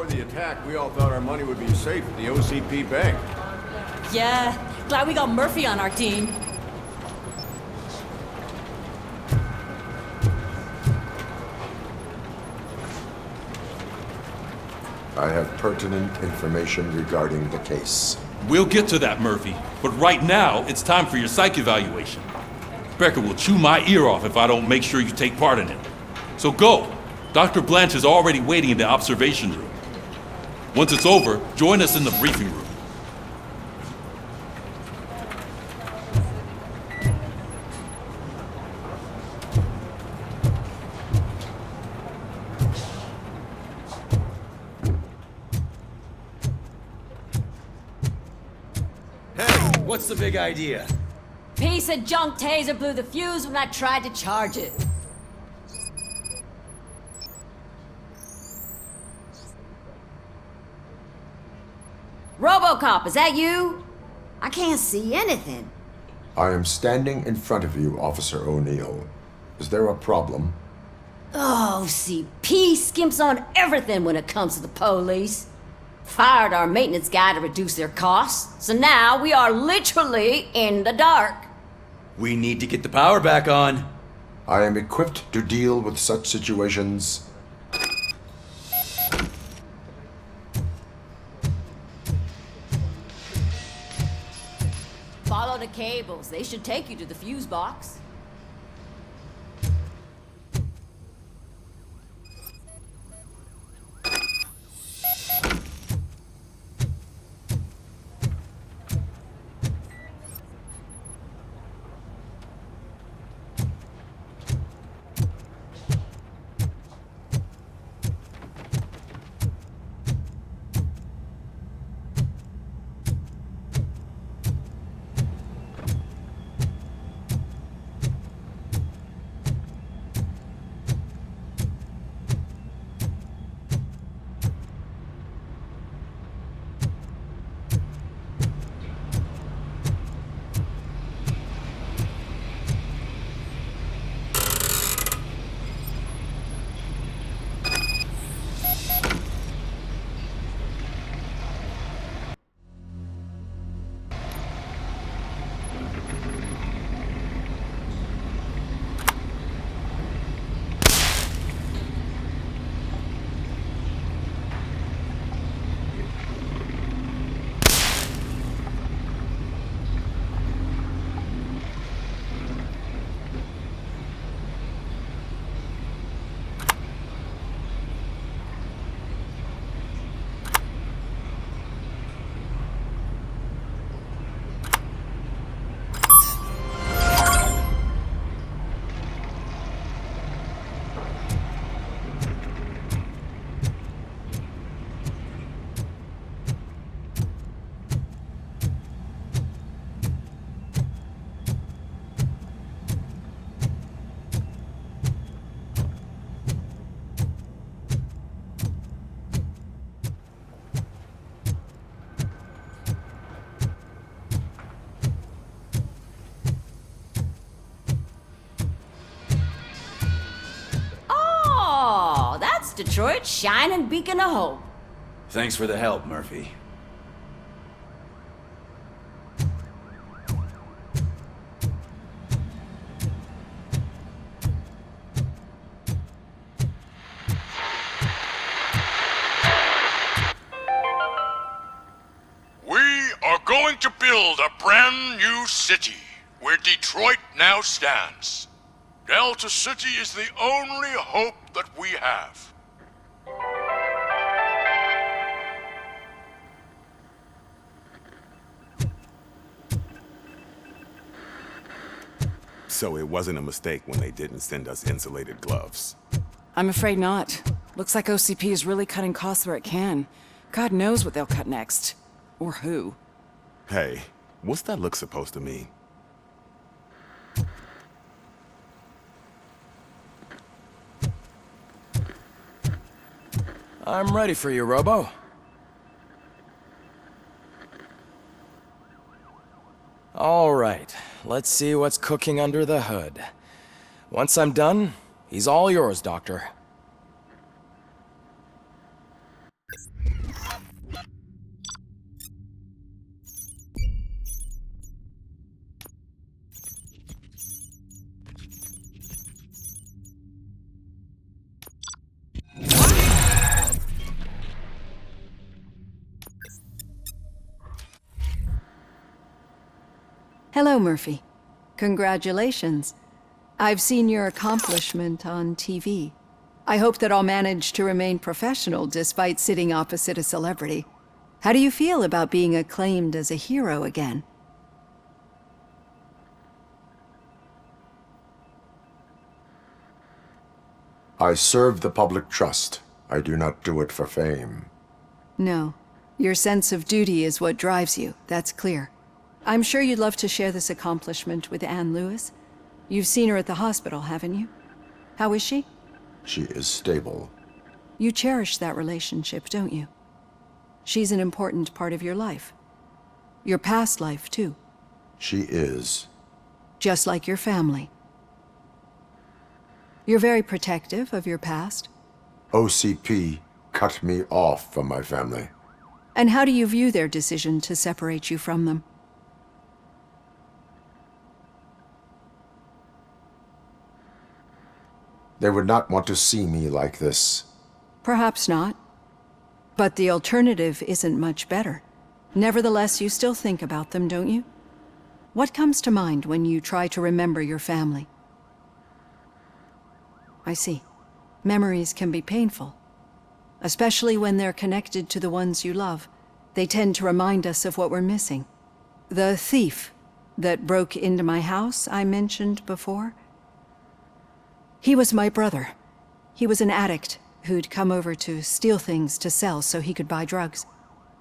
Before the attack, we all thought our money would be safe at the OCP bank. Yeah, glad we got Murphy on our team. I have pertinent information regarding the case. We'll get to that, Murphy. But right now, it's time for your psych evaluation. Becker will chew my ear off if I don't make sure you take part in it. So go. Dr. Blanche is already waiting in the observation room. Once it's over, join us in the briefing room. What's the big idea? Piece of junk taser blew the fuse when I tried to charge it. Robocop, is that you? I can't see anything. I am standing in front of you, Officer O'Neill. Is there a problem? Oh, CP skimps on everything when it comes to the police. Fired our maintenance guy to reduce their costs, so now we are literally in the dark. We need to get the power back on. I am equipped to deal with such situations. Follow the cables. They should take you to the fuse box. Detroit's shining beacon of hope. Thanks for the help, Murphy. We are going to build a brand new city where Detroit now stands. Delta City is the only hope that we have. So it wasn't a mistake when they didn't send us insulated gloves. I'm afraid not. Looks like OCP is really cutting costs where it can. God knows what they'll cut next. Or who. Hey, what's that look supposed to mean? I'm ready for you, Robo. All right, let's see what's cooking under the hood. Once I'm done, he's all yours, Doctor. Hello, Murphy. Congratulations. I've seen your accomplishment on TV. I hope that I'll manage to remain professional despite sitting opposite a celebrity. How do you feel about being acclaimed as a hero again? I serve the public trust. I do not do it for fame. No. Your sense of duty is what drives you, that's clear. I'm sure you'd love to share this accomplishment with Anne Lewis. You've seen her at the hospital, haven't you? How is she? She is stable. You cherish that relationship, don't you? She's an important part of your life. Your past life, too. She is. Just like your family. You're very protective of your past. OCP cut me off from my family. And how do you view their decision to separate you from them? They would not want to see me like this. Perhaps not. But the alternative isn't much better. Nevertheless, you still think about them, don't you? What comes to mind when you try to remember your family? I see. Memories can be painful. Especially when they're connected to the ones you love. They tend to remind us of what we're missing. The thief that broke into my house I mentioned before? He was my brother. He was an addict who'd come over to steal things to sell so he could buy drugs.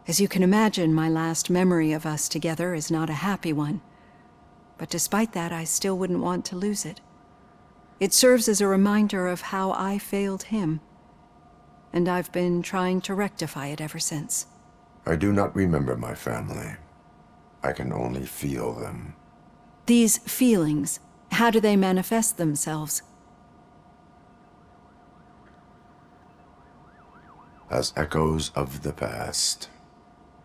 As you can imagine, my last memory of us together is not a happy one. But despite that, I still wouldn't want to lose it. It serves as a reminder of how I failed him. And I've been trying to rectify it ever since. I do not remember my family. I can only feel them. These feelings, how do they manifest themselves? As echoes of the past.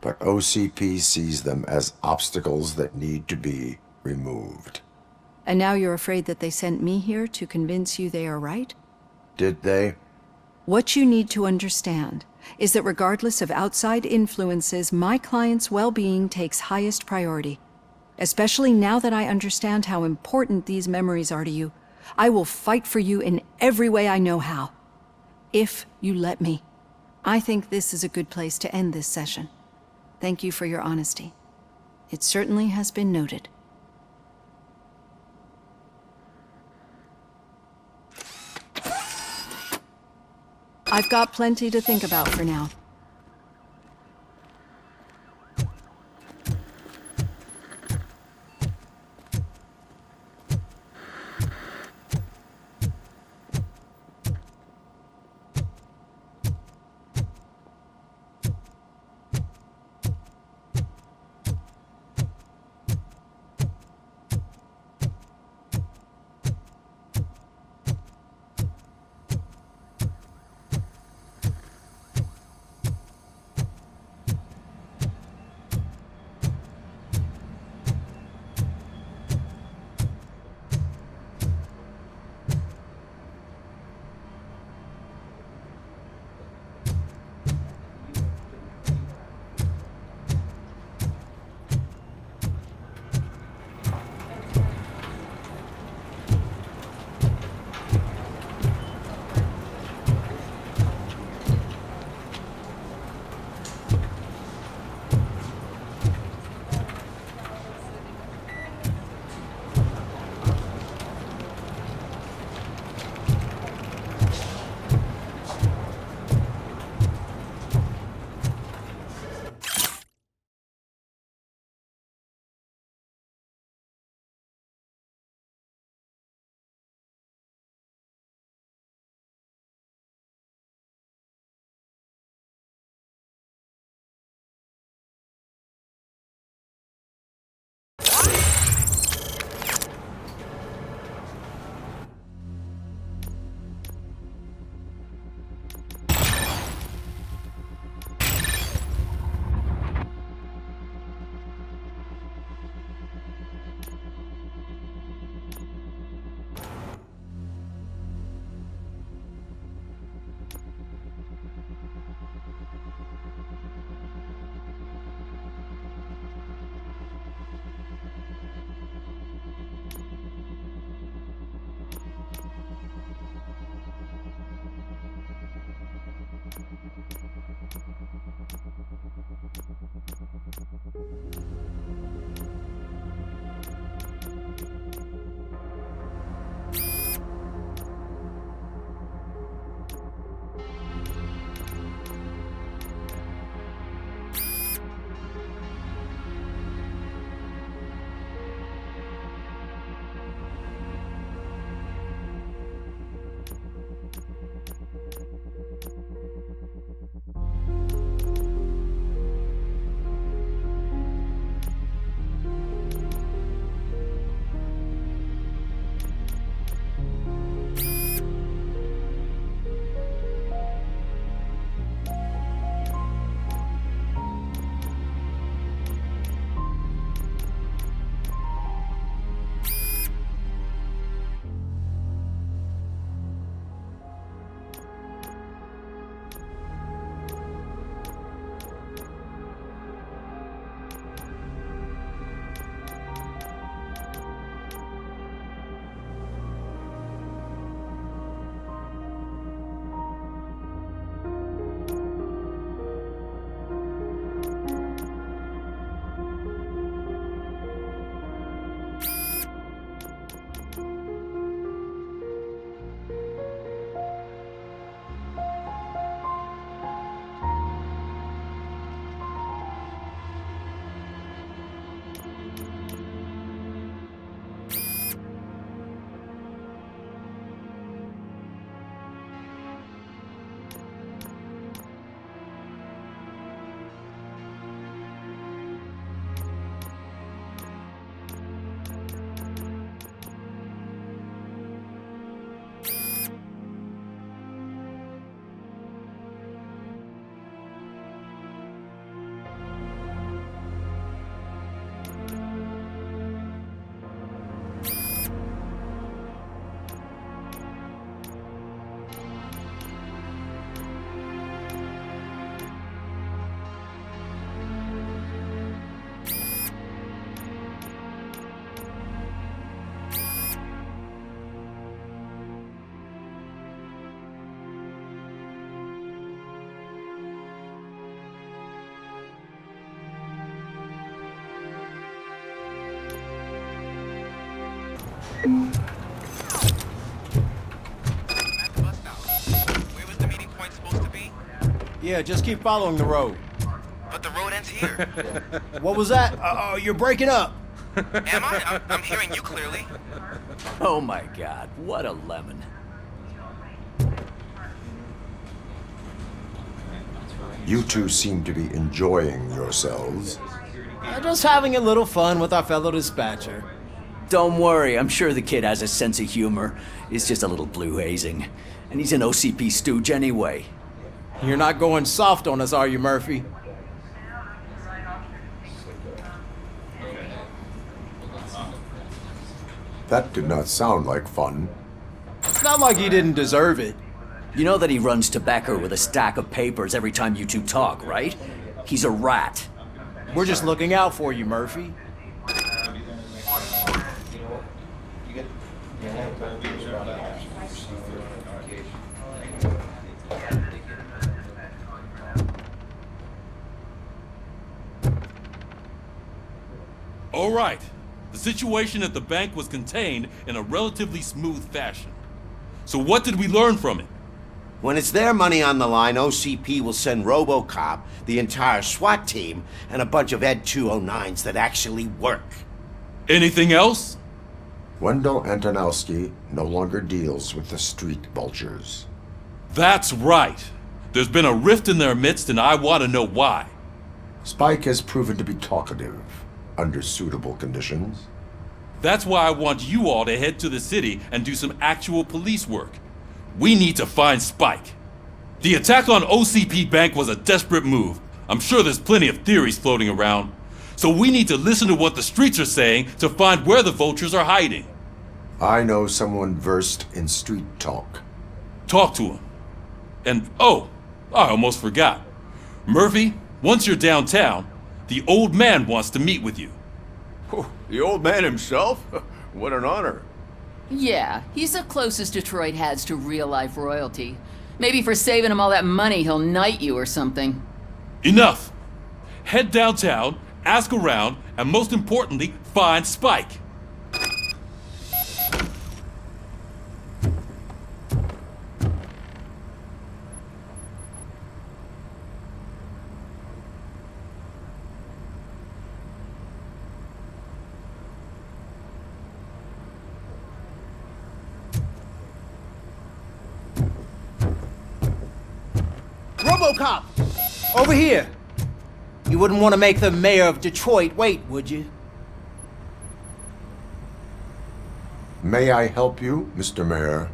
But OCP sees them as obstacles that need to be removed. And now you're afraid that they sent me here to convince you they are right? Did they? What you need to understand is that regardless of outside influences, my client's well-being takes highest priority. Especially now that I understand how important these memories are to you, I will fight for you in every way I know how. If you let me. I think this is a good place to end this session. Thank you for your honesty. It certainly has been noted. I've got plenty to think about for now. Yeah, just keep following the road. But the road ends here. What was that? Oh, you're breaking up. Am I? I'm hearing you clearly. Oh my god, what a lemon. You two seem to be enjoying yourselves. Just having a little fun with our fellow dispatcher. Don't worry, I'm sure the kid has a sense of humor. It's just a little blue hazing. And he's an OCP stooge anyway. You're not going soft on us, are you, Murphy? That did not sound like fun. It's not like he didn't deserve it. You know that he runs to Becker with a stack of papers every time you two talk, right? He's a rat. We're just looking out for you, Murphy. All right. The situation at the bank was contained in a relatively smooth fashion. So what did we learn from it? When it's their money on the line, OCP will send Robocop, the entire SWAT team, and a bunch of Ed 209s that actually work. Anything else? Wendell Antonowski no longer deals with the street vultures. That's right. There's been a rift in their midst, and I want to know why. Spike has proven to be talkative under suitable conditions. That's why I want you all to head to the city and do some actual police work. We need to find Spike. The attack on OCP Bank was a desperate move. I'm sure there's plenty of theories floating around. So we need to listen to what the streets are saying to find where the vultures are hiding. I know someone versed in street talk. Talk to him. And oh, I almost forgot. Murphy, once you're downtown, the old man wants to meet with you. Oh, the old man himself? What an honor. Yeah, he's the closest Detroit has to real-life royalty. Maybe for saving him all that money, he'll knight you or something. Enough! Head downtown, ask around, and most importantly, find Spike. Robocop! Over here! You wouldn't want to make the mayor of Detroit wait, would you? May I help you, Mr. Mayor?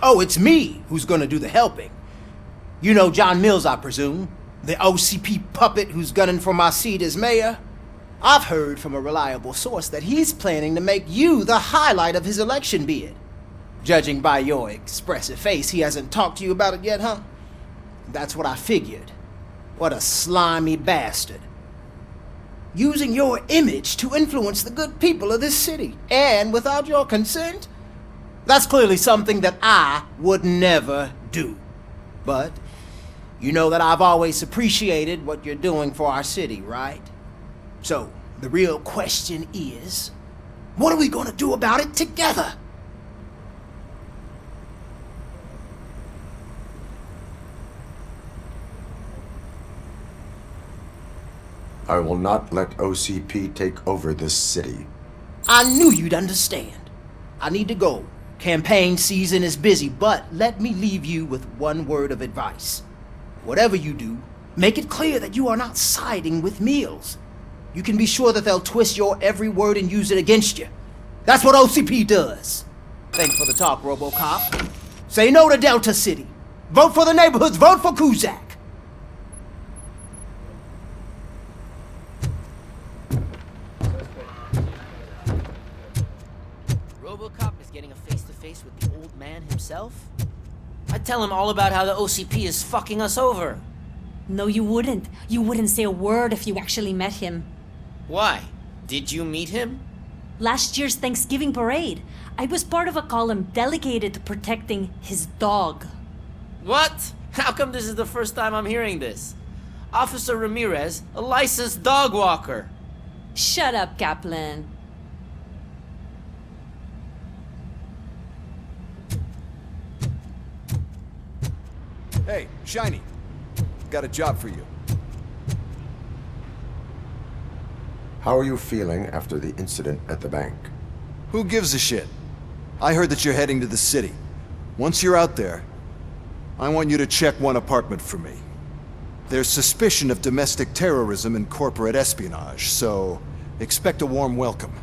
Oh, it's me who's gonna do the helping. You know John Mills, I presume? The OCP puppet who's gunning for my seat as mayor? I've heard from a reliable source that he's planning to make you the highlight of his election bid. Judging by your expressive face, he hasn't talked to you about it yet, huh? That's what I figured. What a slimy bastard. Using your image to influence the good people of this city, and without your consent? That's clearly something that I would never do. But you know that I've always appreciated what you're doing for our city, right? So, the real question is, what are we gonna do about it together? I will not let OCP take over this city. I knew you'd understand. I need to go. Campaign season is busy, but let me leave you with one word of advice. Whatever you do, make it clear that you are not siding with Mills. You can be sure that they'll twist your every word and use it against you. That's what OCP does. Thanks for the talk, Robocop. Say no to Delta City. Vote for the neighborhoods. Vote for Kuzak. Robocop is getting a face-to-face with the old man himself? I'd tell him all about how the OCP is fucking us over. No, you wouldn't. You wouldn't say a word if you actually met him. Why? Did you meet him? Last year's Thanksgiving parade, I was part of a column delegated to protecting his dog. What? How come this is the first time I'm hearing this? Officer Ramirez, a licensed dog walker. Shut up, Kaplan. Hey, Shiny. Got a job for you. How are you feeling after the incident at the bank? Who gives a shit? I heard that you're heading to the city. Once you're out there, I want you to check one apartment for me. There's suspicion of domestic terrorism and corporate espionage, so expect a warm welcome.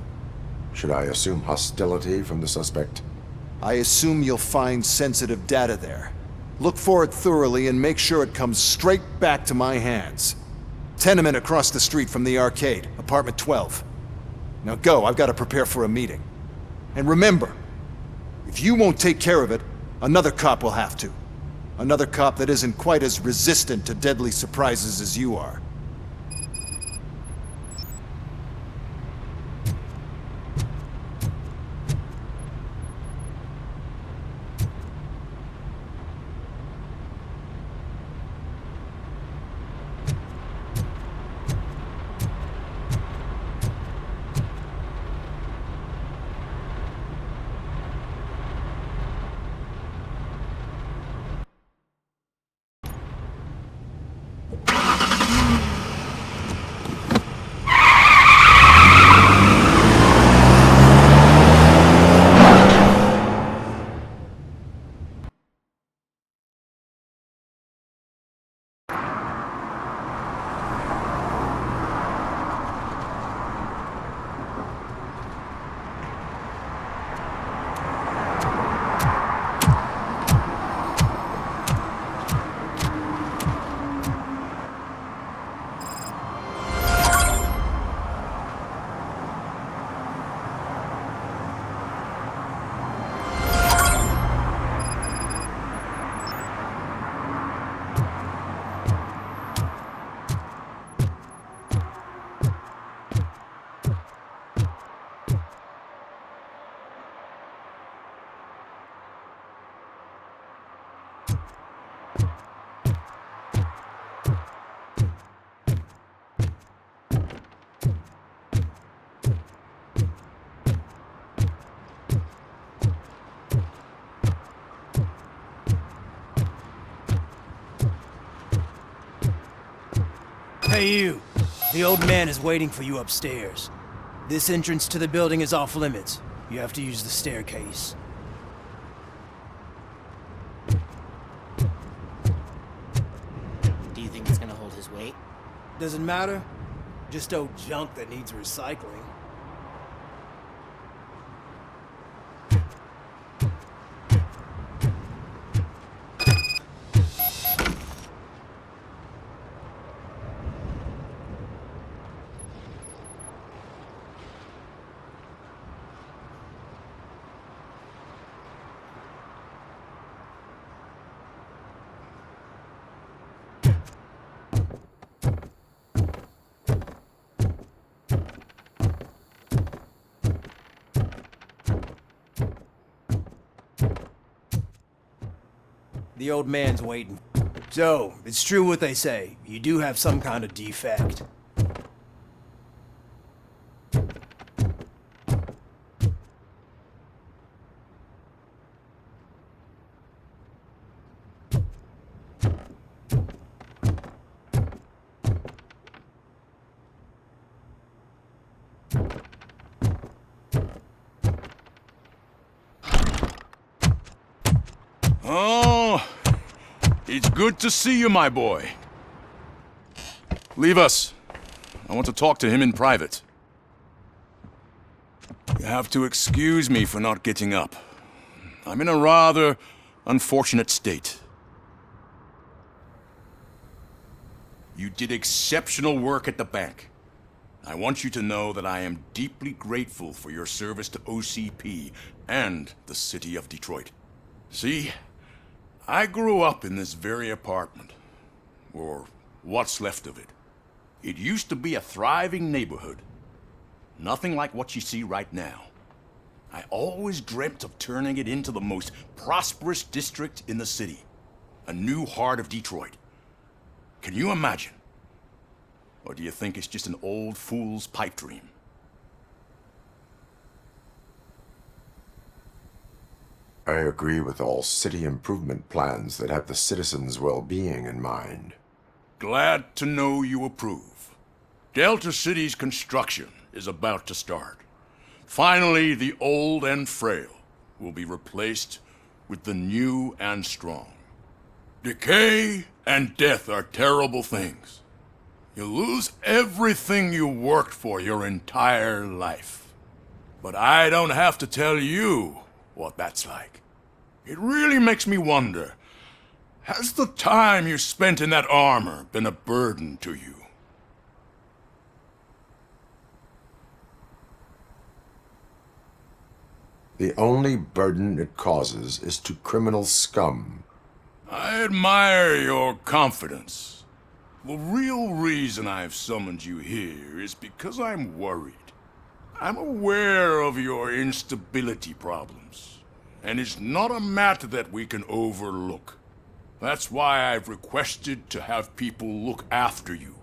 Should I assume hostility from the suspect? I assume you'll find sensitive data there. Look for it thoroughly and make sure it comes straight back to my hands. Tenement across the street from the arcade, apartment 12. Now go, I've got to prepare for a meeting. And remember, if you won't take care of it, another cop will have to. Another cop that isn't quite as resistant to deadly surprises as you are. Hey you, the old man is waiting for you upstairs. This entrance to the building is off limits. You have to use the staircase. Do you think it's gonna hold his weight? Doesn't matter. Just old junk that needs recycling. The old man's waiting. So, it's true what they say. You do have some kind of defect. Oh, it's good to see you, my boy. Leave us. I want to talk to him in private. You have to excuse me for not getting up. I'm in a rather unfortunate state. You did exceptional work at the bank. I want you to know that I am deeply grateful for your service to OCP and the city of Detroit. See, I grew up in this very apartment, or what's left of it. It used to be a thriving neighborhood. Nothing like what you see right now. I always dreamt of turning it into the most prosperous district in the city. A new heart of Detroit. Can you imagine? Or do you think it's just an old fool's pipe dream? I agree with all city improvement plans that have the citizens' well-being in mind. glad to know you approve. Delta City's construction is about to start. Finally, the old and frail will be replaced with the new and strong. Decay and death are terrible things. You lose everything you worked for your entire life. But I don't have to tell you what that's like. It really makes me wonder, has the time you spent in that armor been a burden to you? The only burden it causes is to criminal scum. I admire your confidence. The real reason I've summoned you here is because I'm worried. I'm aware of your instability problems, and it's not a matter that we can overlook. That's why I've requested to have people look after you.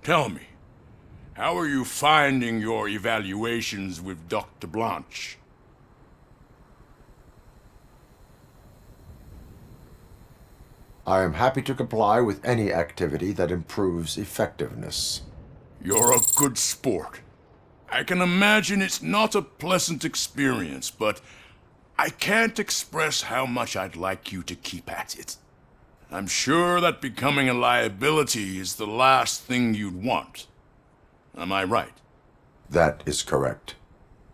Tell me, how are you finding your evaluations with Dr. Blanche? I am happy to comply with any activity that improves effectiveness. You're a good sport. I can imagine it's not a pleasant experience, but I can't express how much I'd like you to keep at it. I'm sure that becoming a liability is the last thing you'd want. Am I right? That is correct.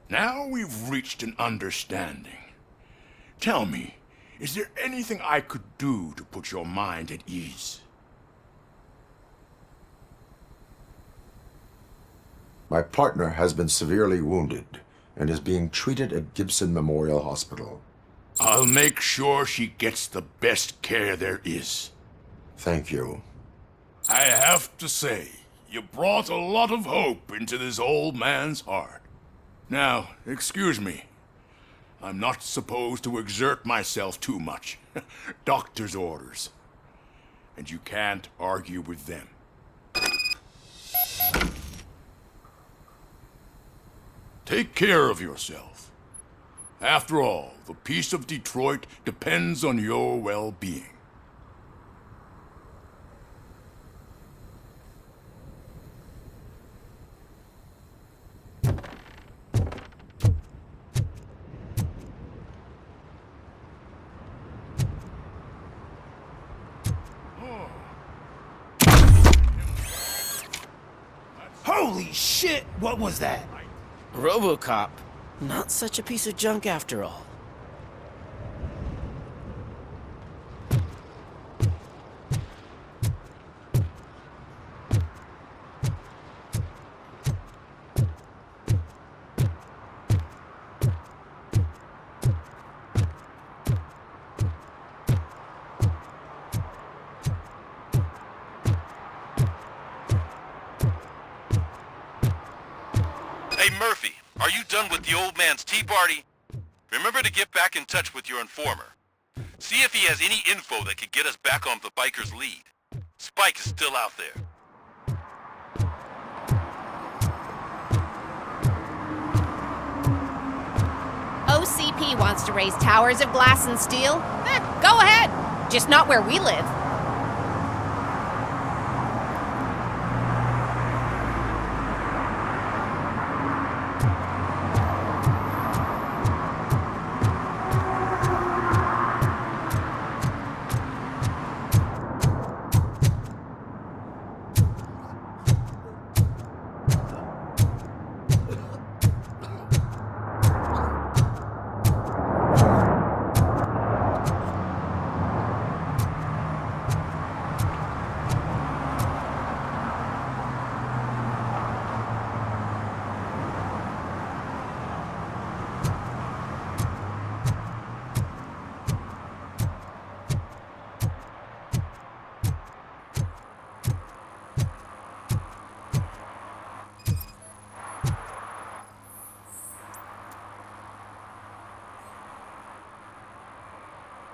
Now we've reached an understanding. Tell me, is there anything I could do to put your mind at ease? My partner has been severely wounded and is being treated at Gibson Memorial Hospital. I'll make sure she gets the best care there is. Thank you. I have to say, you brought a lot of hope into this old man's heart. Now, excuse me. I'm not supposed to exert myself too much. Doctor's orders. And you can't argue with them. Take care of yourself. After all, the peace of Detroit depends on your well-being. Holy shit! What was that? Robocop. Not such a piece of junk after all. Hey, Murphy, are you done with the old man's tea party? Remember to get back in touch with your informer. See if he has any info that could get us back on the biker's lead. Spike is still out there. OCP wants to raise towers of glass and steel? Go ahead. Just not where we live.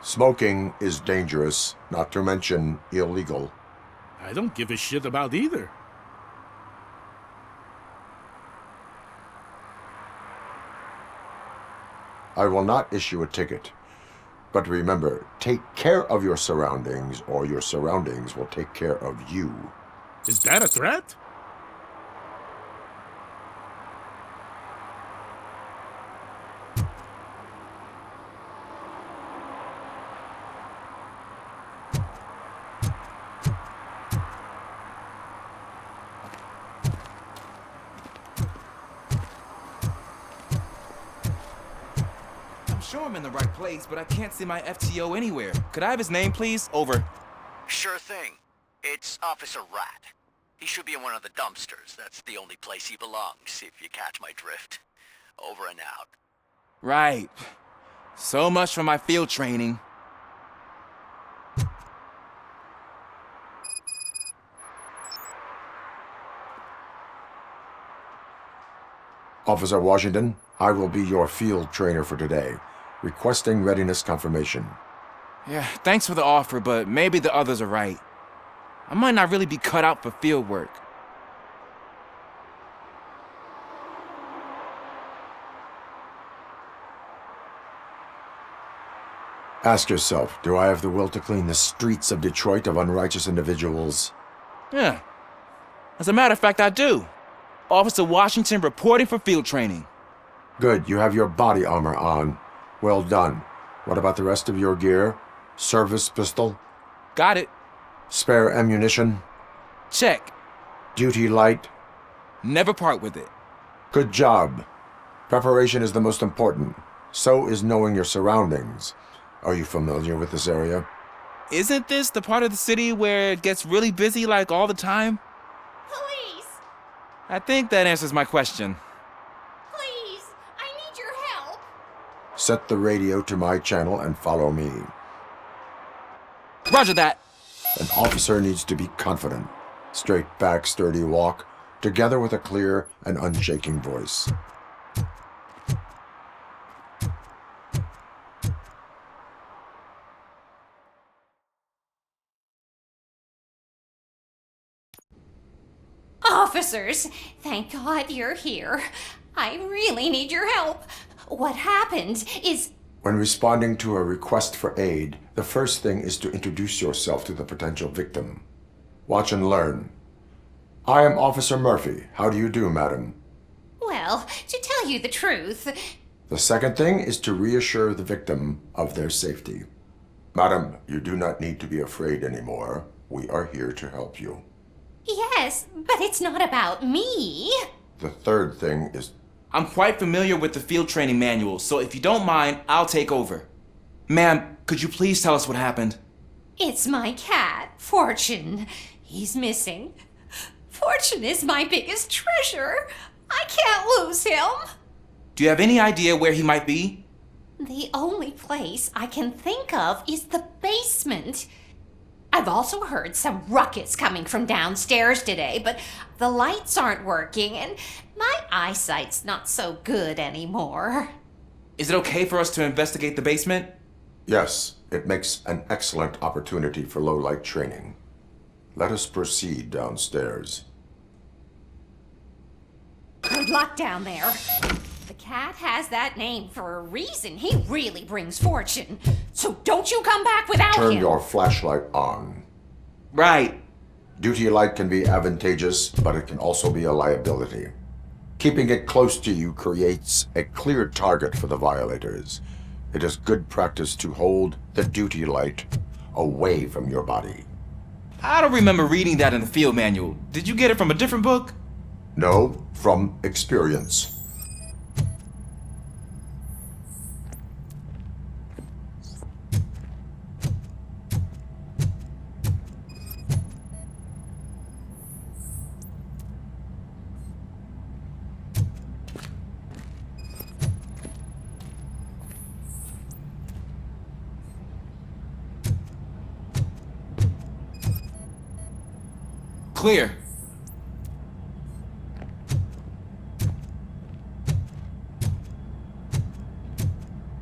Smoking is dangerous, not to mention illegal. I don't give a shit about either. I will not issue a ticket. But remember, take care of your surroundings, or your surroundings will take care of you. Is that a threat? I'm sure I'm in the right place, but I can't see my FTO anywhere. Could I have his name, please? Over. Sure thing. It's Officer Rat. He should be in one of the dumpsters. That's the only place he belongs, if you catch my drift. Over and out. Right. So much for my field training. Officer Washington, I will be your field trainer for today. Requesting readiness confirmation. Yeah, thanks for the offer, but maybe the others are right. I might not really be cut out for field work. Ask yourself, do I have the will to clean the streets of Detroit of unrighteous individuals? Yeah. As a matter of fact, I do. Officer Washington reporting for field training. Good, you have your body armor on. Well done. What about the rest of your gear? Service pistol? Got it. Spare ammunition? Check. Duty light? Never part with it. Good job. Preparation is the most important. So is knowing your surroundings. Are you familiar with this area? Isn't this the part of the city where it gets really busy like all the time? Police! I think that answers my question. Please! I need your help! Set the radio to my channel and follow me. Roger that. An officer needs to be confident. Straight back, sturdy walk, together with a clear and unshaking voice. Officers, thank God you're here. I really need your help. What happened is... When responding to a request for aid, the first thing is to introduce yourself to the potential victim. Watch and learn. I am Officer Murphy. How do you do, madam? Well, to tell you the truth... The second thing is to reassure the victim of their safety. Madam, you do not need to be afraid anymore. We are here to help you. Yes, but it's not about me. The third thing is... I'm quite familiar with the field training manual, so if you don't mind, I'll take over. Ma'am, could you please tell us what happened? It's my cat, Fortune. He's missing. Fortune is my biggest treasure. I can't lose him. Do you have any idea where he might be? The only place I can think of is the basement. I've also heard some ruckus coming from downstairs today, but the lights aren't working and my eyesight's not so good anymore. Is it okay for us to investigate the basement? Yes, it makes an excellent opportunity for low-light training. Let us proceed downstairs. Good luck down there. The cat has that name for a reason. He really brings fortune. So don't you come back without him. Turn your flashlight on. Right. Duty light can be advantageous, but it can also be a liability. Keeping it close to you creates a clear target for the violators. It is good practice to hold the duty light away from your body. I don't remember reading that in the field manual. Did you get it from a different book? No, from experience. Clear.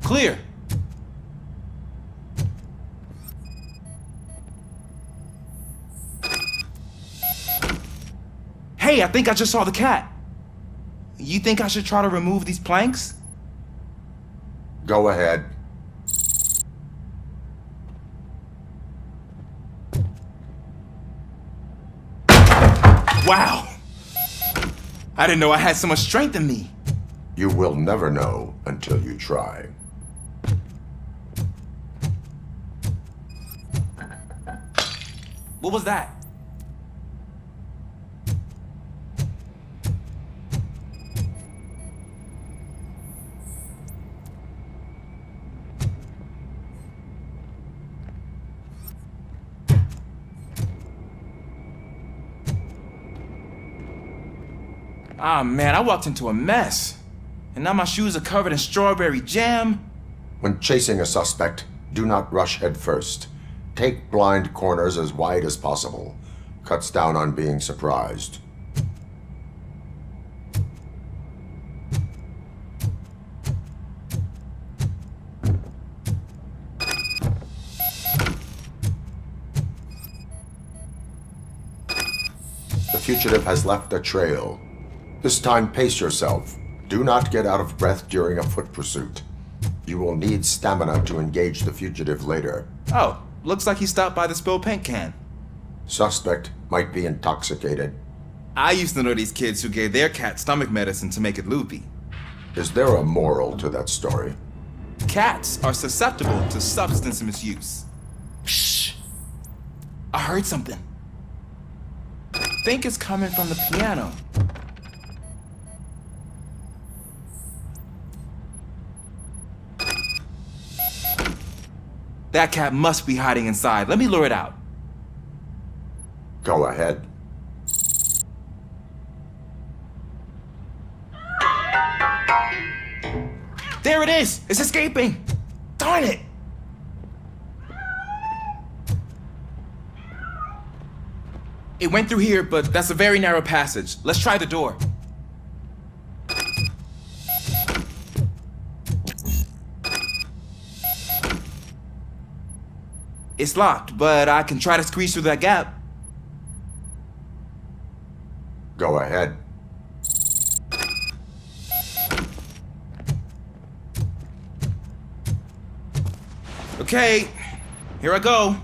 Clear. Hey, I think I just saw the cat. You think I should try to remove these planks? Go ahead. Wow! I didn't know I had so much strength in me. You will never know until you try. What was that? Ah, man, I walked into a mess. And now my shoes are covered in strawberry jam. When chasing a suspect, do not rush head first. Take blind corners as wide as possible. Cuts down on being surprised. The fugitive has left a trail. This time, pace yourself. Do not get out of breath during a foot pursuit. You will need stamina to engage the fugitive later. Oh, looks like he stopped by the spilled paint can. Suspect might be intoxicated. I used to know these kids who gave their cat stomach medicine to make it loopy. Is there a moral to that story? Cats are susceptible to substance misuse. Shh! I heard something. I think it's coming from the piano. That cat must be hiding inside. Let me lure it out. Go ahead. There it is! It's escaping! Darn it! It went through here, but that's a very narrow passage. Let's try the door. It's locked, but I can try to squeeze through that gap. Go ahead. Okay, here I go.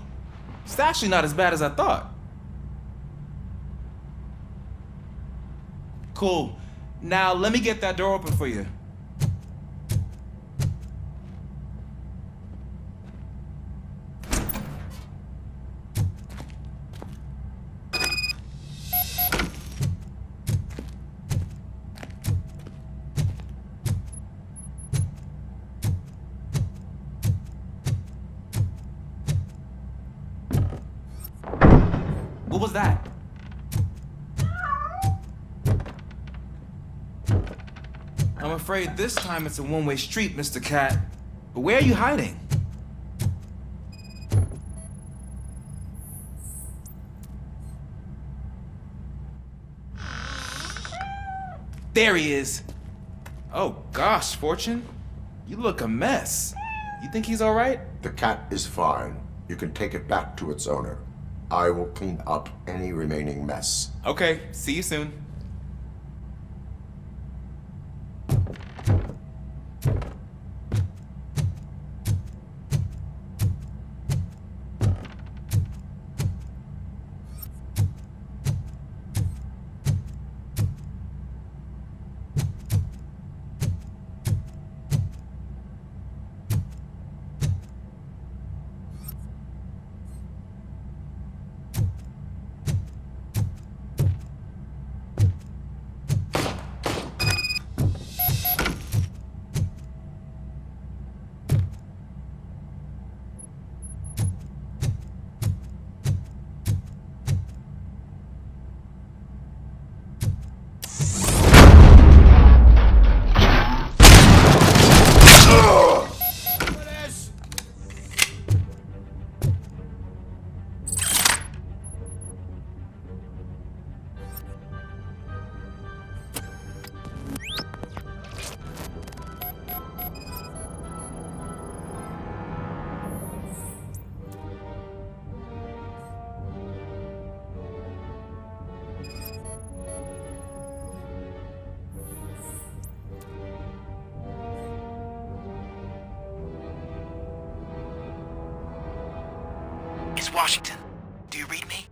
It's actually not as bad as I thought. Cool. Now let me get that door open for you. What was that? I'm afraid this time it's a one-way street, Mr. Cat. But where are you hiding? There he is. Oh gosh, Fortune. You look a mess. You think he's all right? The cat is fine. You can take it back to its owner. I will clean up any remaining mess. Okay, see you soon. It's Washington. Do you read me?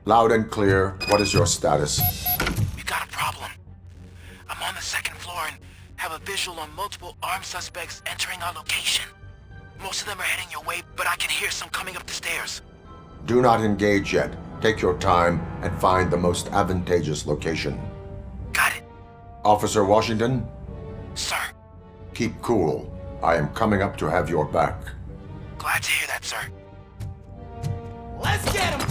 Loud and clear. What is your status? We got a problem. I'm on the second floor and have a visual on multiple armed suspects entering our location. Most of them are heading your way, but I can hear some coming up the stairs. Do not engage yet. Take your time and find the most advantageous location. Got it. Officer Washington? Sir. Keep cool. I am coming up to have your back. Glad to hear that, sir. Let's get him!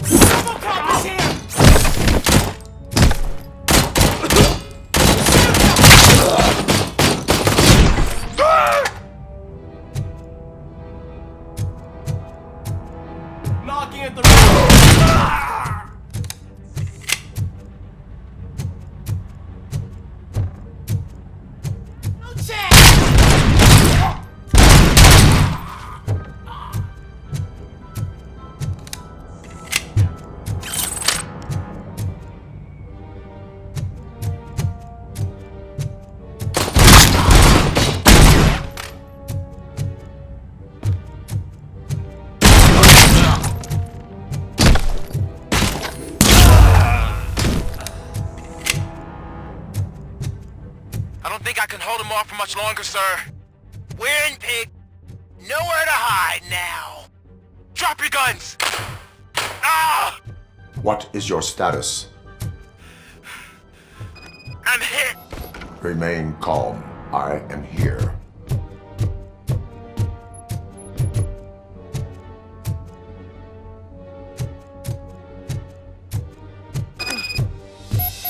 Robocop is here! Knocking at the No chance! I don't think I can hold him off for much longer, sir. We're in, pig. Nowhere to hide now. Drop your guns! Ah! What is your status? I'm hit! Remain calm. I am here.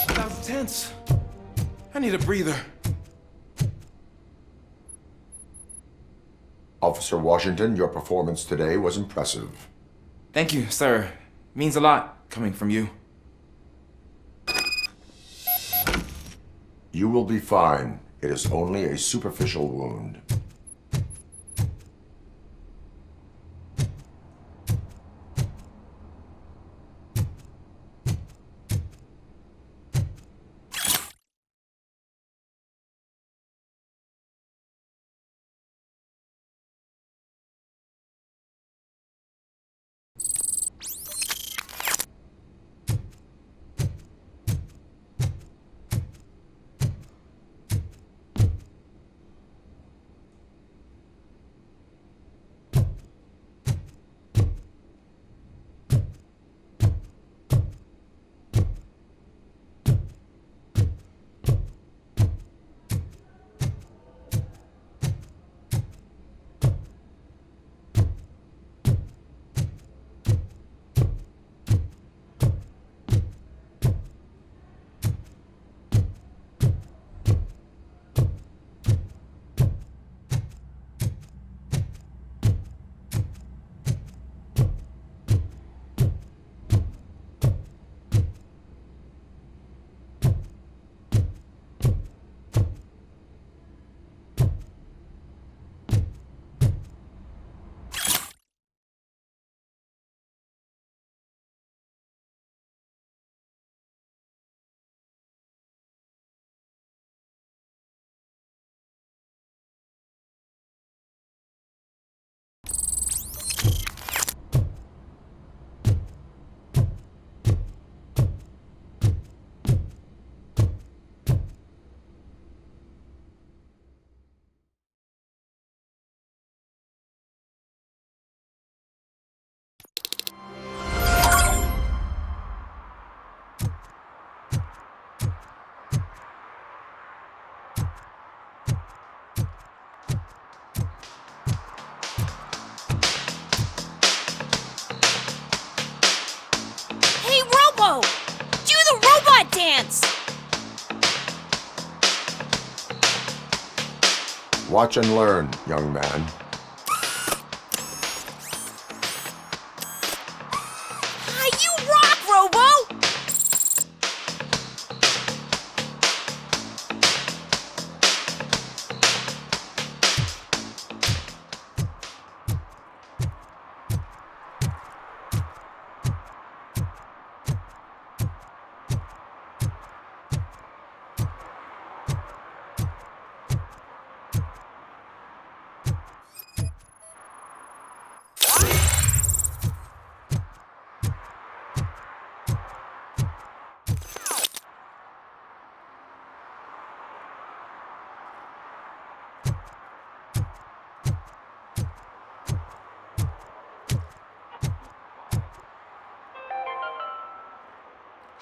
That was tense. I need a breather. Officer Washington, your performance today was impressive. Thank you, sir. Means a lot coming from you. You will be fine. It is only a superficial wound. Watch and learn, young man. You rock, Robo!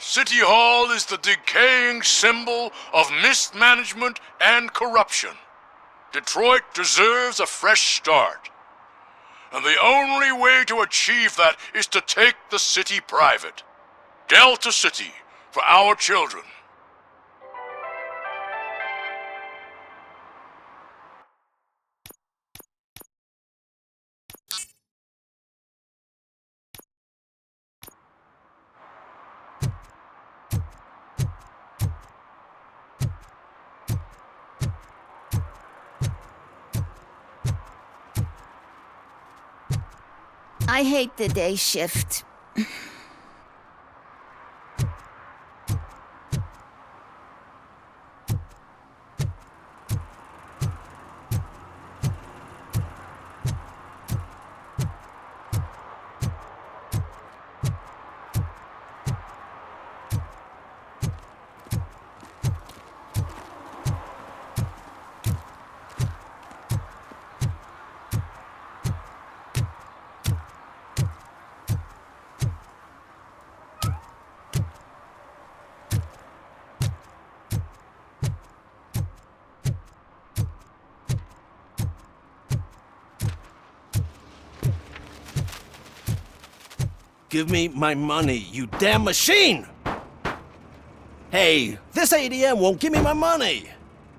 City Hall is the decaying symbol of mismanagement and corruption. Detroit deserves a fresh start. And the only way to achieve that is to take the city private. Delta City, for our children. I hate the day shift. Give me my money, you damn machine! Hey, this ADM won't give me my money!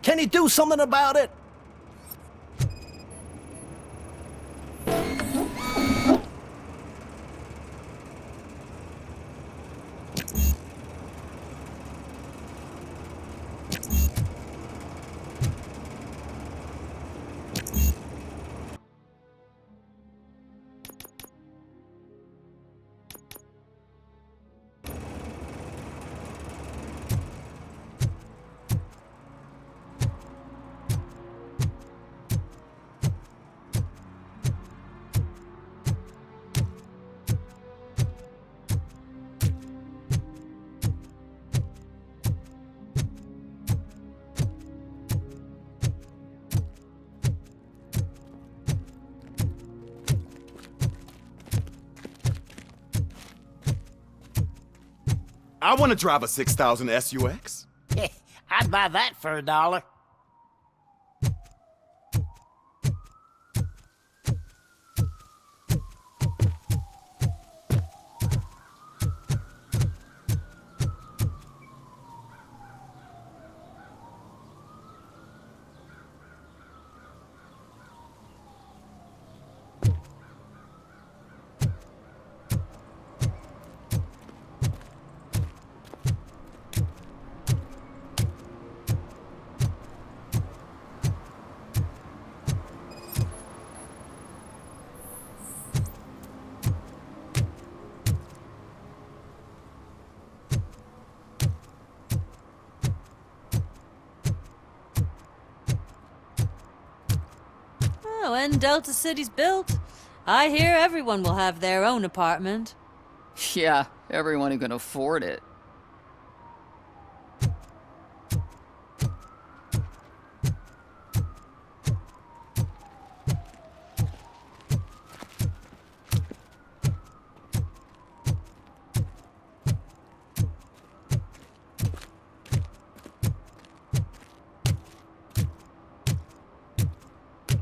Can you do something about it? I want to drive a 6000 SUX. I'd buy that for $1. When Delta City's built, I hear everyone will have their own apartment. Yeah, everyone who can afford it.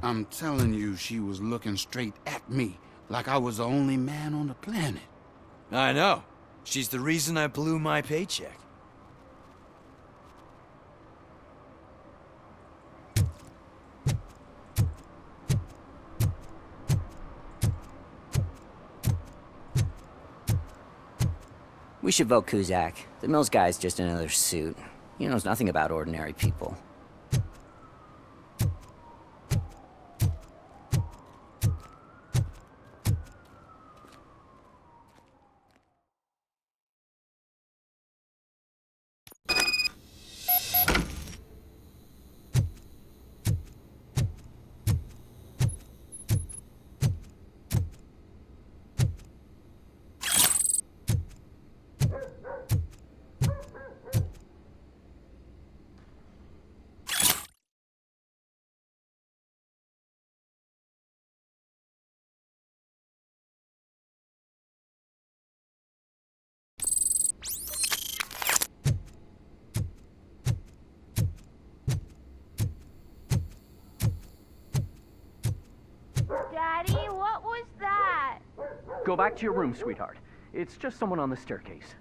I'm telling you, she was looking straight at me, like I was the only man on the planet. I know. She's the reason I blew my paycheck. We should vote Kuzak. The Mills guy's just another suit. He knows nothing about ordinary people. Go back to your room, sweetheart. It's just someone on the staircase.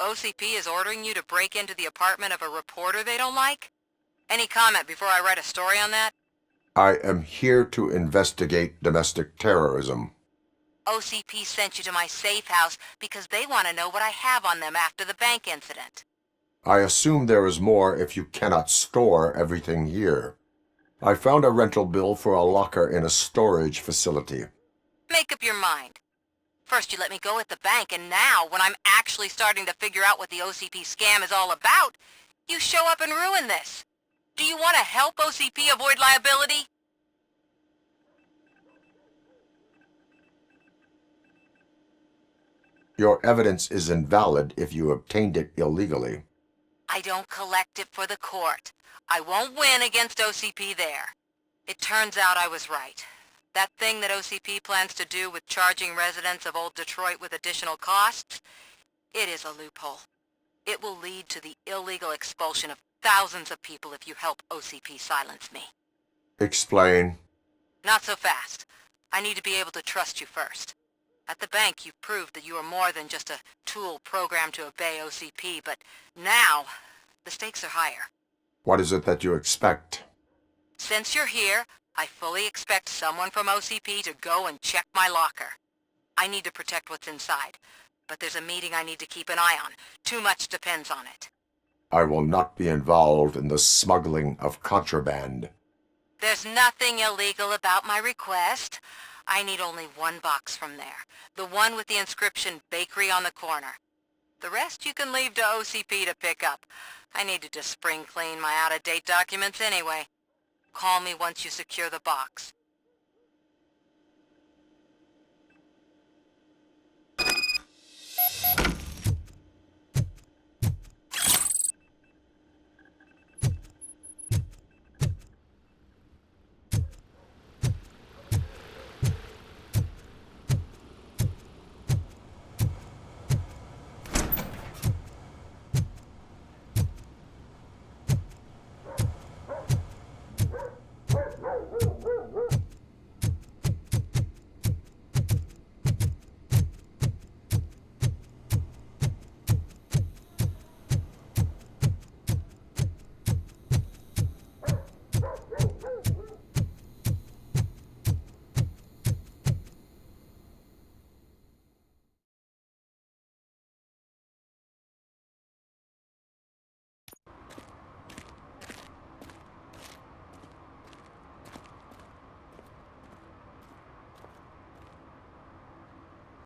OCP is ordering you to break into the apartment of a reporter they don't like? Any comment before I write a story on that? I am here to investigate domestic terrorism. OCP sent you to my safe house because they want to know what I have on them after the bank incident. I assume there is more if you cannot store everything here. I found a rental bill for a locker in a storage facility. Make up your mind. First you let me go at the bank, and now, when I'm actually starting to figure out what the OCP scam is all about, you show up and ruin this. Do you want to help OCP avoid liability? Your evidence is invalid if you obtained it illegally. I don't collect it for the court. I won't win against OCP there. It turns out I was right. That thing that OCP plans to do with charging residents of Old Detroit with additional costs, it is a loophole. It will lead to the illegal expulsion of thousands of people if you help OCP silence me. Explain. Not so fast. I need to be able to trust you first. At the bank, you've proved that you are more than just a tool programmed to obey OCP, but now, the stakes are higher. What is it that you expect? Since you're here, I fully expect someone from OCP to go and check my locker. I need to protect what's inside, but there's a meeting I need to keep an eye on. Too much depends on it. I will not be involved in the smuggling of contraband. There's nothing illegal about my request. I need only one box from there. The one with the inscription Bakery on the corner. The rest you can leave to OCP to pick up. I needed to spring clean my out-of-date documents anyway. Call me once you secure the box.